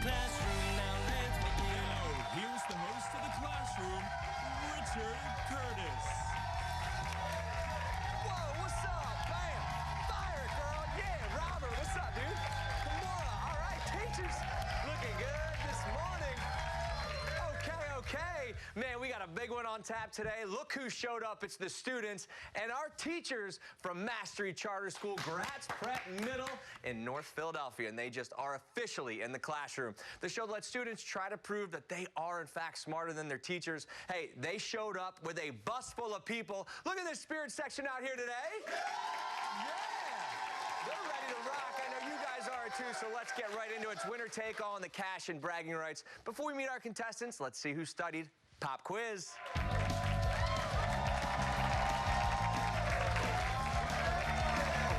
classroom. Now let's begin. Here's the host of the classroom, Richard Curtis. Whoa, what's up? Bam! Fire it, girl. Yeah, Robert, what's up, dude? Kimura, all right. Teachers, looking good this morning. Okay. Man, we got a big one on tap today. Look who showed up. It's the students and our teachers from Mastery Charter Gratz Prep Middle in North Philadelphia, and they just are officially in the classroom. The show lets students try to prove that they are, in fact, smarter than their teachers. Hey, they showed up with a bus full of people. Look at this spirit section out here today. Yeah! They're ready to rock. I know you guys are too, so let's get right into it. It's winner take all on the cash and bragging rights. Before we meet our contestants, let's see who studied. Pop quiz. All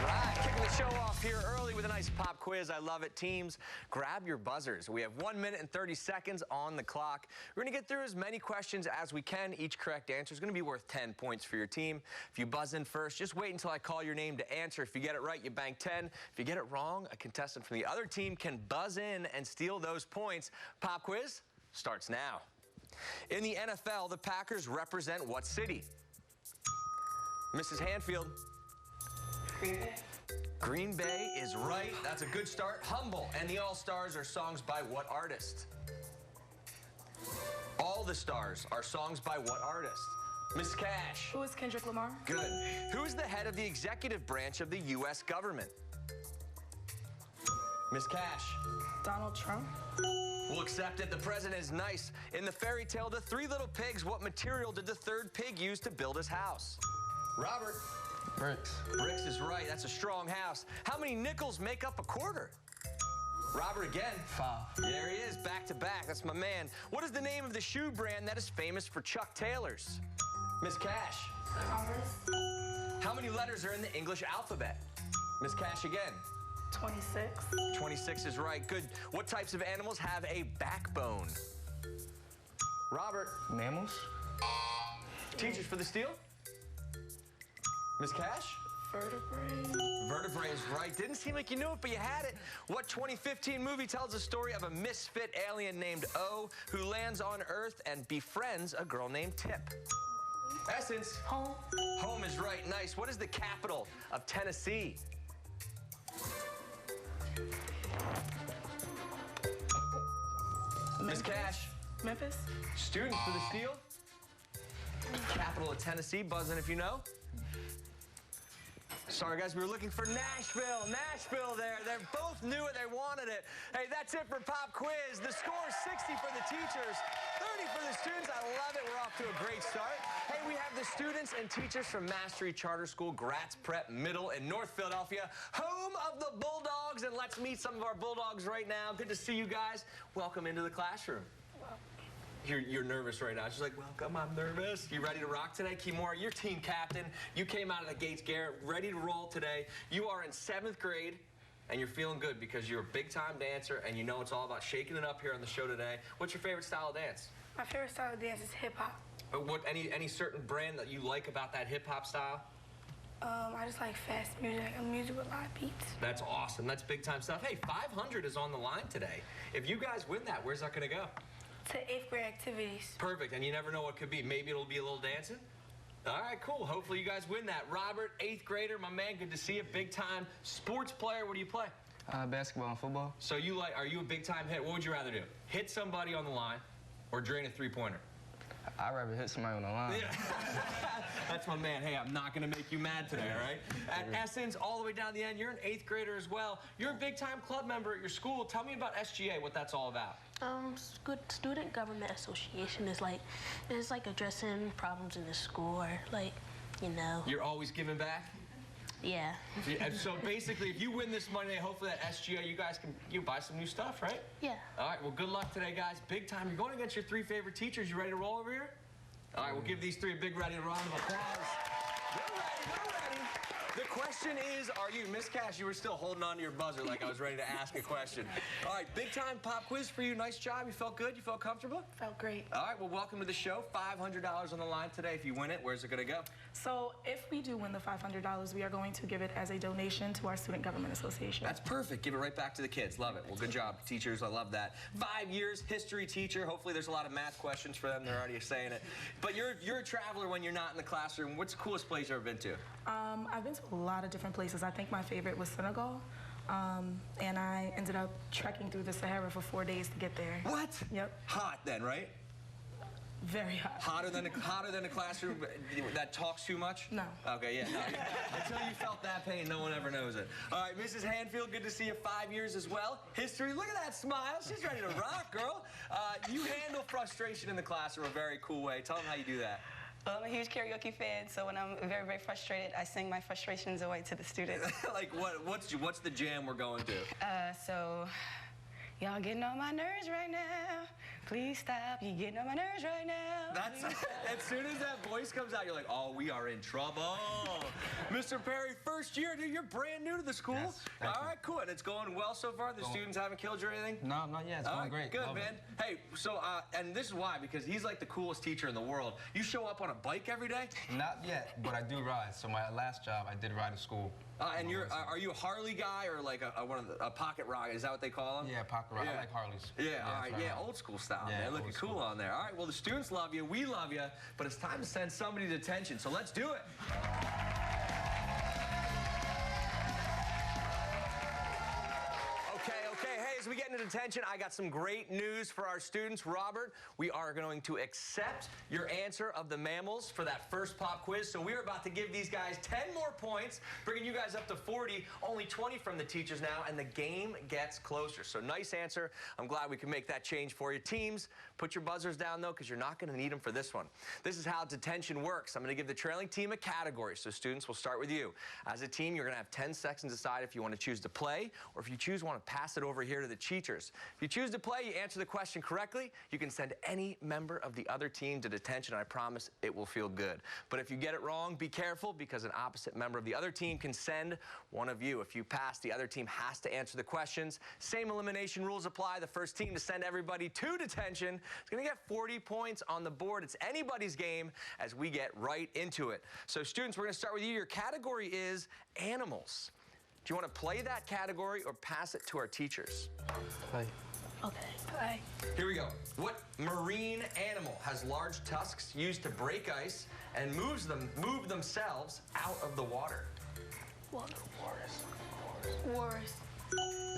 right, kicking the show off here early with a nice pop quiz. I love it. Teams, grab your buzzers. We have 1 minute and 30 seconds on the clock. We're going to get through as many questions as we can. Each correct answer is going to be worth 10 points for your team. If you buzz in first, just wait until I call your name to answer. If you get it right, you bank 10. If you get it wrong, a contestant from the other team can buzz in and steal those points. Pop quiz starts now. In the NFL, the Packers represent what city? Mrs. Hanfield. Green Bay. Green Bay is right. That's a good start. Humble and the All-Stars are songs by what artist? All the Stars are songs by what artist? Miss Cash. Who is Kendrick Lamar? Good. Who is the head of the executive branch of the U.S. government? Miss Cash. Donald Trump. We'll accept it. The president is nice. In the fairy tale, The Three Little Pigs, what material did the third pig use to build his house? Robert. Bricks. Bricks is right. That's a strong house. How many nickels make up a quarter? Robert again. 5. There he is, back to back. That's my man. What is the name of the shoe brand that is famous for Chuck Taylors? Miss Cash. Converse. How many letters are in the English alphabet? Miss Cash again. 26. 26 is right. Good. What types of animals have a backbone? Robert. Mammals. Teachers for the steal? Miss Cash? Vertebrae. Vertebrae is right. Didn't seem like you knew it, but you had it. What 2015 movie tells the story of a misfit alien named O who lands on Earth and befriends a girl named Tip? Essence. Home. Home is right. Nice. What is the capital of Tennessee? Miss Cash. Memphis. Students for the steal. Capital of Tennessee. Buzz in if you know. Sorry, guys, we were looking for Nashville. Nashville there. They both knew it. They wanted it. Hey, that's it for Pop Quiz. The score is 60 for the teachers, 30 for the students. I love it. We're off to a great start. Hey, we have the students and teachers from Mastery Charter Gratz Prep Middle in North Philadelphia, home of the Bulldogs. And let's meet some of our Bulldogs right now. Good to see you guys. Welcome into the classroom. You're nervous right now. She's like, welcome, I'm nervous. You ready to rock today? Kimura, your team captain. You came out of the gates, Garrett, ready to roll today. You are in 7th grade, and you're feeling good because you're a big-time dancer, and you know it's all about shaking it up here on the show today. What's your favorite style of dance? My favorite style of dance is hip-hop. Any certain brand that you like about that hip-hop style? I just like fast music, music with a lot of beats. That's awesome. That's big-time stuff. Hey, 500 is on the line today. If you guys win that, where's that going to go? To 8th grade activities. Perfect, and you never know what could be. Maybe it'll be a little dancing. All right, cool. Hopefully you guys win that. Robert, 8th grader, my man, good to see you. Big time sports player. What do you play? Basketball and football. So are you a big time hit? What would you rather do? Hit somebody on the line or drain a 3-pointer? I'd rather hit somebody on the line. Yeah. That's my man. Hey, I'm not going to make you mad today, all right? At Essence, all the way down the end, you're an 8th grader as well. You're a big-time club member at your school. Tell me about SGA, what that's all about. Student Government Association is it's like addressing problems in the school or You're always giving back? Yeah. And so basically, if you win this money, hopefully at SGA, you guys can buy some new stuff, right? Yeah. All right, well, good luck today, guys. Big time. You're going against your 3 favorite teachers. You ready to roll over here? All right, we'll give these 3 a big round of applause. They're ready. The question is, are you, Miss Cash, you were still holding on to your buzzer like I was ready to ask a question. All right, big time pop quiz for you. Nice job. You felt good? You felt comfortable? Felt great. All right, well, welcome to the show. $500 on the line today. If you win it, where's it going to go? So if we do win the $500, we are going to give it as a donation to our Student Government Association. That's perfect. Give it right back to the kids. Love it. Well, good job, teachers. I love that. 5 years, history teacher. Hopefully there's a lot of math questions for them. They're already saying it. But you're a traveler when you're not in the classroom. What's the coolest place you've ever been to? I've been to a lot of different places. I think my favorite was Senegal. And I ended up trekking through the Sahara for 4 days to get there. What? Yep. Hot then, right? Very hot. Hotter than a classroom that talks too much? No. Okay, yeah. No, until you felt that pain, no one ever knows it. All right, Mrs. Hanfield, good to see you. 5 years as well. History, look at that smile. She's ready to rock, girl. You handle frustration in the classroom a very cool way. Tell them how you do that. Well, I'm a huge karaoke fan, so when I'm very, very frustrated, I sing my frustrations away to the students. Like what's the jam we're going to? So, y'all getting on my nerves right now. Please stop. You getting on my nerves right now. That's as soon as that voice comes out, you're like, oh, we are in trouble. Mr. Perry, first year, dude, you're brand new to the school. Yes, all right, cool. And it's going well so far? The students haven't killed you or anything? No, not yet. It's going great. Good, Love man. it. Hey, so, and this is why, because he's like the coolest teacher in the world. You show up on a bike every day? Not yet, but I do ride. So my last job, I did ride to school. And are you a Harley guy or like a pocket rocket? Is that what they call them? Yeah, pocket ride. Yeah. I like Harleys. Yeah, all right, that's yeah, right. old school style, Yeah, man. Looking old cool school. on there. All right, well, the students love you, we love you, but it's time to send somebody to detention, so let's do it. Okay, hey, as we get into detention, I got some great news for our students. Robert, we are going to accept your answer of the mammals for that first pop quiz. So we're about to give these guys 10 more points, bringing you guys up to 40, only 20 from the teachers now, and the game gets closer. So nice answer. I'm glad we can make that change for you. Teams, put your buzzers down, though, because you're not going to need them for this one. This is how detention works. I'm going to give the trailing team a category, so students, will start with you. As a team, you're going to have 10 seconds to decide if you want to choose to play, or if you want to pass it over here to the teachers. If you choose to play, you answer the question correctly, you can send any member of the other team to detention. I promise it will feel good. But if you get it wrong, be careful, because an opposite member of the other team can send one of you. If you pass, the other team has to answer the questions. Same elimination rules apply. The first team to send everybody to detention is going to get 40 points on the board. It's anybody's game as we get right into it. So students, we're going to start with you. Your category is animals. Do you want to play that category or pass it to our teachers? Play. Okay. Play. Here we go. What marine animal has large tusks used to break ice and move themselves out of the water? Walrus.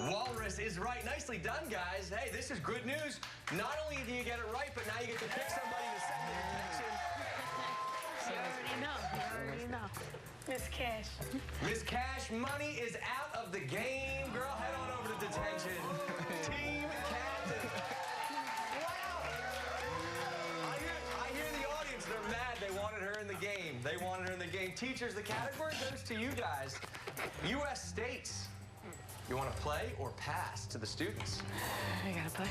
Walrus is right. Nicely done, guys. Hey, this is good news. Not only do you get it right, but now you get to pick somebody to send to detention. You already know. You already know. Miss Cash. Miss Cash, money is out of the game. Girl, head on over to detention. Team captain. Wow. I hear the audience. They're mad. They wanted her in the game. They wanted her in the game. Teachers, the category goes to you guys. U.S. states. You want to play or pass to the students? I gotta play.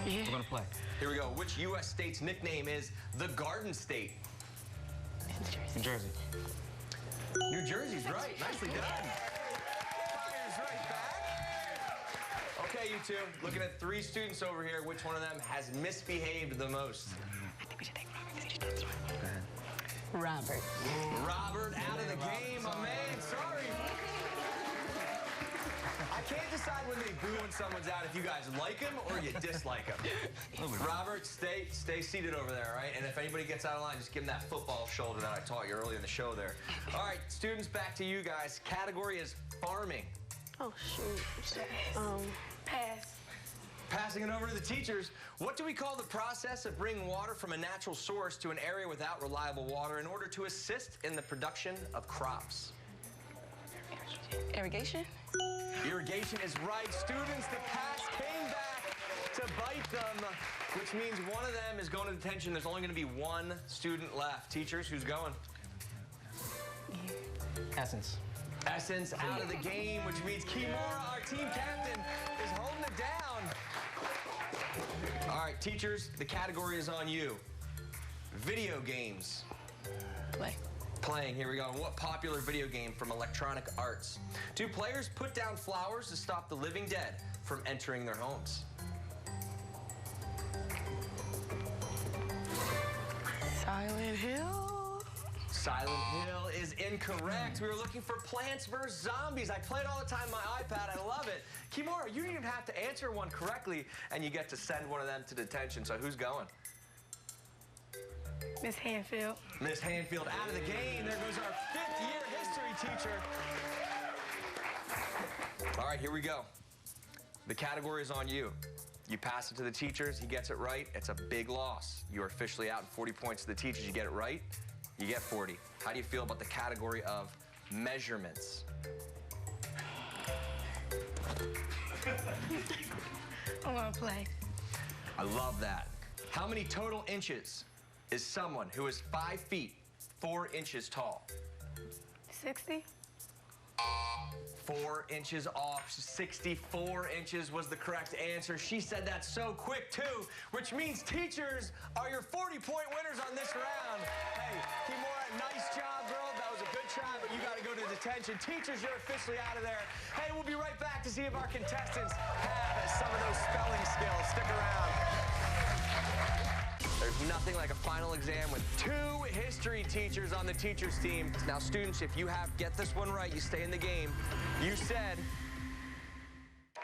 We're going to play. Here we go. Which U.S. state's nickname is the Garden State? New Jersey. New Jersey's right. Nicely done. Fire's right back. Okay, you two. Looking at 3 students over here. Which one of them has misbehaved the most? I think we should take Robert because he just Robert. Robert out of the game, my man. Sorry. I can't decide when they boo when someone's out if you guys like him or you dislike him. Robert, stay seated over there, all right? And if anybody gets out of line, just give him that football shoulder that I taught you earlier in the show there. All right, students, back to you guys. Category is farming. Oh, shoot. Pass. Passing it over to the teachers, what do we call the process of bringing water from a natural source to an area without reliable water in order to assist in the production of crops? Irrigation? Irrigation is right. Students, the pass came back to bite them, which means one of them is going to detention. There's only going to be 1 student left. Teachers, who's going? Essence. Essence out of the game, which means Kimura, our team captain, is holding it down. All right, teachers, the category is on you. Video games. Play. Playing, here we go. What popular video game from Electronic Arts do players put down flowers to stop the living dead from entering their homes? Silent Hill. Silent Hill is incorrect. We were looking for Plants vs. Zombies. I play it all the time on my iPad. I love it. Kimura, you don't even have to answer one correctly, and you get to send one of them to detention. So who's going? Miss Hanfield. Miss Hanfield out of the game. There goes our fifth-year history teacher. All right, here we go. The category is on you. You pass it to the teachers. He gets it right. It's a big loss. You are officially out, and 40 points to the teachers. You get it right, you get 40. How do you feel about the category of measurements? I want to play. I love that. How many total inches is someone who is 5 feet, 4 inches tall? 60. 4 inches off. 64 inches was the correct answer. She said that so quick, too, which means teachers are your 40-point winners on this round. Hey, Kimura, nice job, girl. That was a good try, but you got to go to detention. Teachers, you're officially out of there. Hey, we'll be right back to see if our contestants have some of those spelling skills. Stick around. There's nothing like a final exam with 2 history teachers on the teachers team. Now, students, if you get this one right, you stay in the game. You said... I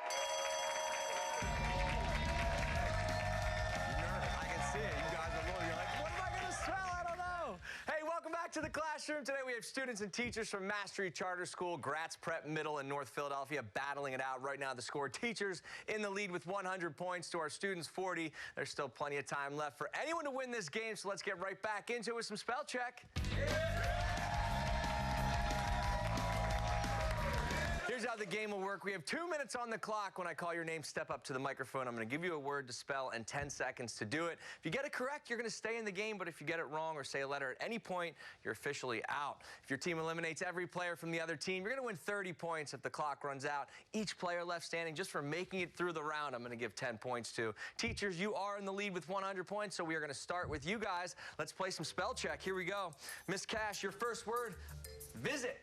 can see it. You guys are looking. You're like, what am I going to spell? I don't know. Hey, welcome back to the classroom. Today we have students and teachers from Mastery Charter Gratz Prep Middle in North Philadelphia battling it out right now. The score, teachers in the lead with 100 points to our students 40. There's still plenty of time left for anyone to win this game, so let's get right back into it with some spell check. Here's how the game will work. We have 2 minutes on the clock. When I call your name, step up to the microphone. I'm going to give you a word to spell and 10 seconds to do it. If you get it correct, you're going to stay in the game, but if you get it wrong or say a letter at any point, you're officially out. If your team eliminates every player from the other team, you're going to win 30 points if the clock runs out. Each player left standing just for making it through the round, I'm going to give 10 points to. Teachers, you are in the lead with 100 points, so we are going to start with you guys. Let's play some spell check. Here we go. Miss Cash, your first word, visit.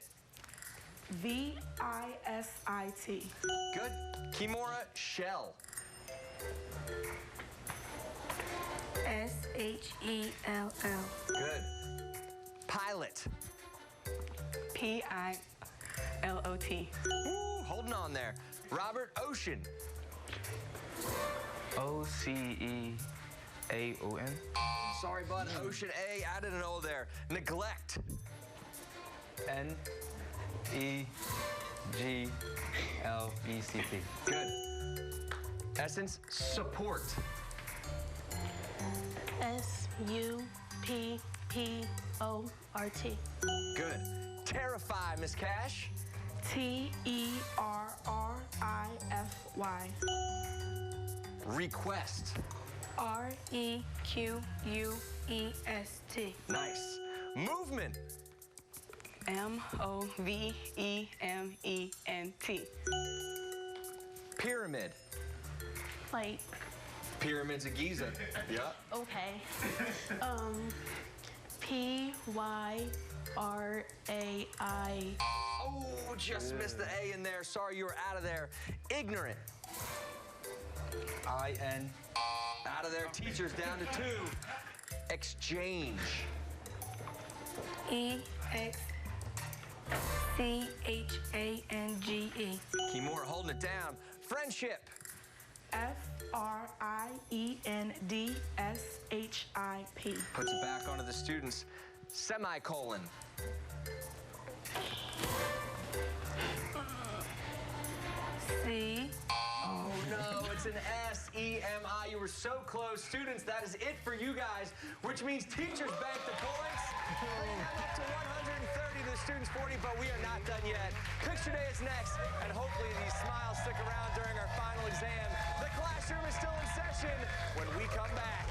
VISIT. Good. Kimura, shell. SHELL. Good. Pilot. PILOT. Ooh, holding on there. Robert, ocean. OCEAON. Sorry, bud. Ocean A, added an O there. Neglect. NEGLECT. Good. Essence, support. SUPPORT. Good. Terrify, Miss Cash. TERRIFY. Request. REQUEST. Nice. Movement. MOVEMENT. Pyramid. Like, Pyramids of Giza. Yep. okay. PYRAI. Oh, just missed the A in there. Sorry, you were out of there. Ignorant. IN. Out of there. Teachers down to 2. Exchange. EXCHANGE. Kimura holding it down. Friendship. FRIENDSHIP. Puts it back onto the students. Semicolon. C. Oh no, it's an SEMI. You were so close. Students, that is it for you guys, which means teachers bank the points. Bringing them up to 130 to the students 40, but we are not done yet. Picture day is next, and hopefully these smiles stick around during our final exam. The classroom is still in session when we come back.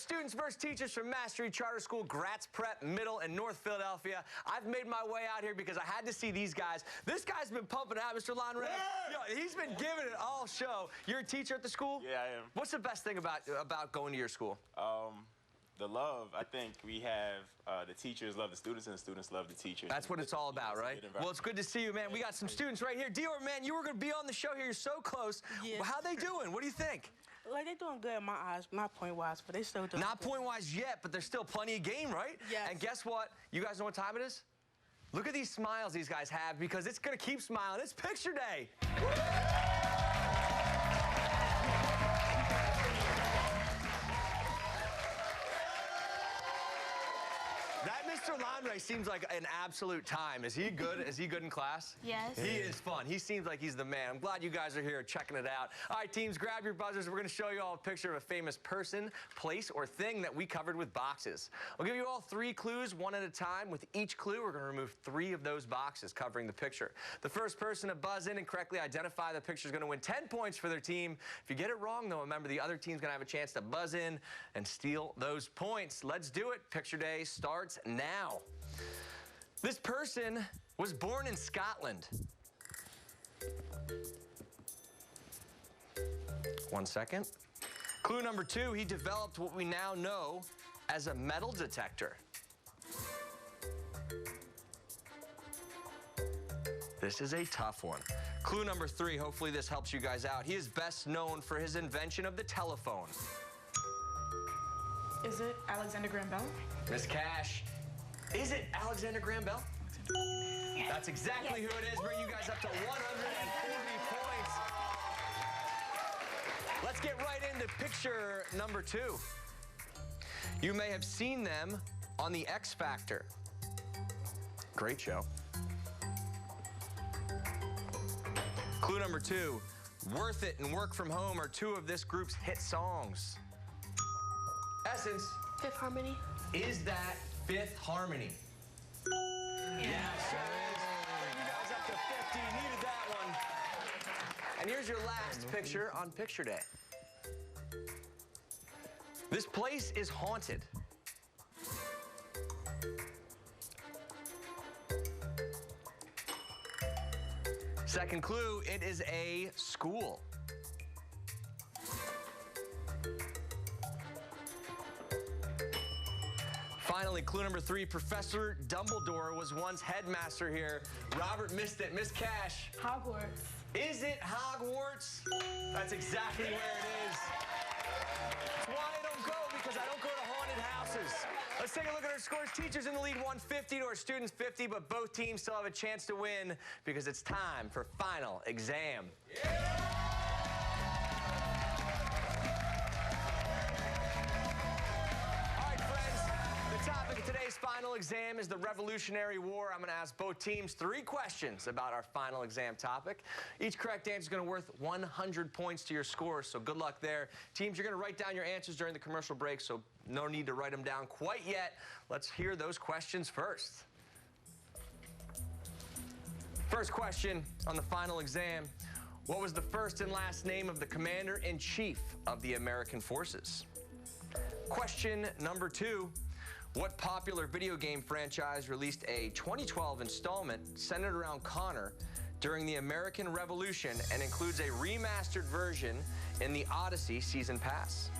students versus teachers from Mastery Charter Gratz Prep, Middle, and North Philadelphia. I've made my way out here because I had to see these guys. This guy's been pumping out, Mr. Lonray. Yo, he's been giving it all show. You're a teacher at the school? Yeah, I am. What's the best thing about going to your school? The love. I think we have the teachers love the students and the students love the teachers. That's what it's all about, right? Well, it's good to see you, man. We got some students right here. Dior, man, you were going to be on the show here. You're so close. Yeah. Well, how they doing? What do you think? Like, they're doing good in my eyes, not point-wise, but they still doing Not good. point-wise yet, but there's still plenty of game, right? Yes. And guess what? You guys know what time it is? Look at these smiles these guys have because it's going to keep smiling. It's picture day. That Mr. Lonray seems like an absolute time. Is he good? Is he good in class? Yes. He is fun. He seems like he's the man. I'm glad you guys are here checking it out. All right, teams, grab your buzzers. We're going to show you all a picture of a famous person, place, or thing that we covered with boxes. I'll give you all 3 clues, one at a time. With each clue, we're going to remove 3 of those boxes covering the picture. The first person to buzz in and correctly identify the picture is going to win 10 points for their team. If you get it wrong, though, remember the other team's going to have a chance to buzz in and steal those points. Let's do it. Picture day starts now. This person was born in Scotland. 1 second. Clue number 2, he developed what we now know as a metal detector. This is a tough one. Clue number 3, hopefully this helps you guys out. He is best known for his invention of the telephone. Is it Alexander Graham Bell? Miss Cash, is it Alexander Graham Bell? That's exactly who it is. Bring you guys up to 140 points. Let's get right into picture number 2. You may have seen them on The X Factor. Great show. Clue number 2, Worth It and Work From Home are 2 of this group's hit songs. Essence. Fifth Harmony. Is that Fifth Harmony? Yes, sure is. Bring you guys up to 50. Needed that one. And here's your last picture on picture day. This place is haunted. Second clue, it is a school. Finally, clue number 3, Professor Dumbledore was once headmaster here. Robert missed it. Miss Cash. Hogwarts. Is it Hogwarts? That's exactly where it is. That's why I don't go, because I don't go to haunted houses. Let's take a look at our scores. Teachers in the lead, 150 to our students 50, but both teams still have a chance to win because it's time for final exam. Topic of today's final exam is the Revolutionary War. I'm going to ask both teams 3 questions about our final exam topic. Each correct answer is going to be worth 100 points to your score, so good luck there. Teams, you're going to write down your answers during the commercial break, so no need to write them down quite yet. Let's hear those questions first. First question on the final exam. What was the first and last name of the Commander-in-Chief of the American Forces? Question number 2. What popular video game franchise released a 2012 installment centered around Connor during the American Revolution and includes a remastered version in the Odyssey Season Pass?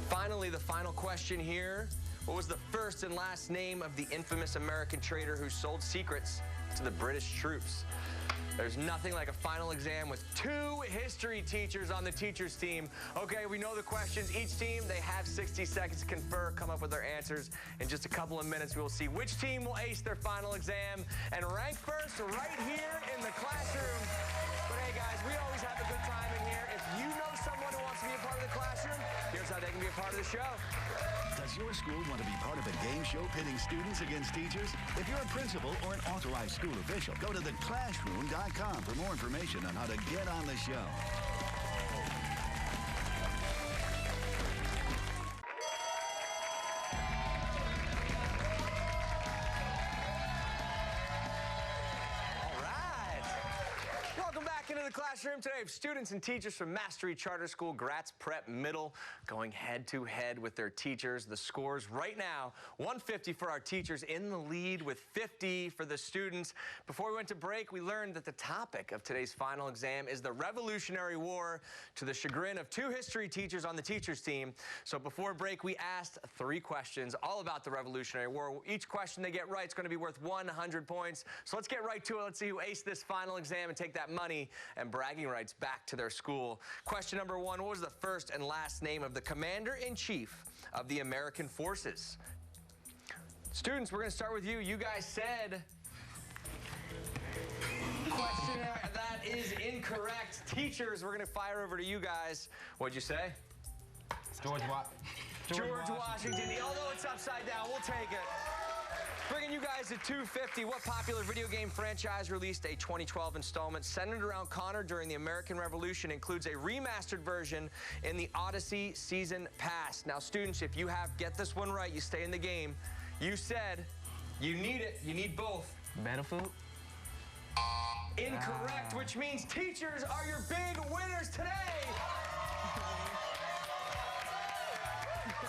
Finally, the final question here. What was the first and last name of the infamous American traitor who sold secrets to the British troops? There's nothing like a final exam with 2 history teachers on the teachers team. Okay, we know the questions. Each team, they have 60 seconds to confer, come up with their answers. In just a couple of minutes, we will see which team will ace their final exam and rank first right here in the classroom. But hey, guys, we always have a good time in here. If you know someone who wants to be a part of the classroom, here's how they can be a part of the show. Does your school want to be part of a game show pitting students against teachers? If you're a principal or an authorized school official, go to ClassH-Room.com for more information on how to get on the show. the classroom today. Students and teachers from Mastery Charter Gratz Prep Middle going head-to-head with their teachers. The scores right now, 150 for our teachers, in the lead with 50 for the students. Before we went to break, we learned that the topic of today's final exam is the Revolutionary War, to the chagrin of 2 history teachers on the teachers team. So before break, we asked 3 questions all about the Revolutionary War. Each question they get right is going to be worth 100 points. So let's get right to it. Let's see who aced this final exam and take that money and bragging rights back to their school. Question number 1, what was the first and last name of the Commander-in-Chief of the American Forces? Students, we're going to start with you. You guys said... Question, that is incorrect. Teachers, we're going to fire over to you guys. What'd you say? George Washington. Although it's upside down, we'll take it. Bringing you guys to 250. What popular video game franchise released a 2012 installment centered around Connor during the American Revolution, includes a remastered version in the Odyssey Season Pass? Now, students, if you get this one right, you stay in the game. You said you need it. You need both. Battlefield? Incorrect, which means teachers are your big winners today.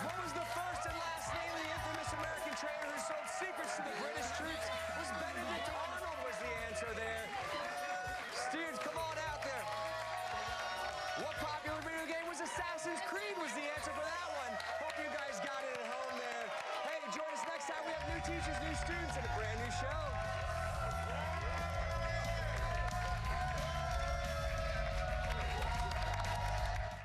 What was the first and last name of the infamous American traitor who sold secrets to the British troops? Was Benedict Arnold was the answer there. Students, come on out there. What popular video game was Assassin's Creed was the answer for that one. Hope you guys got it at home there. Hey, join us next time. We have new teachers, new students, and a brand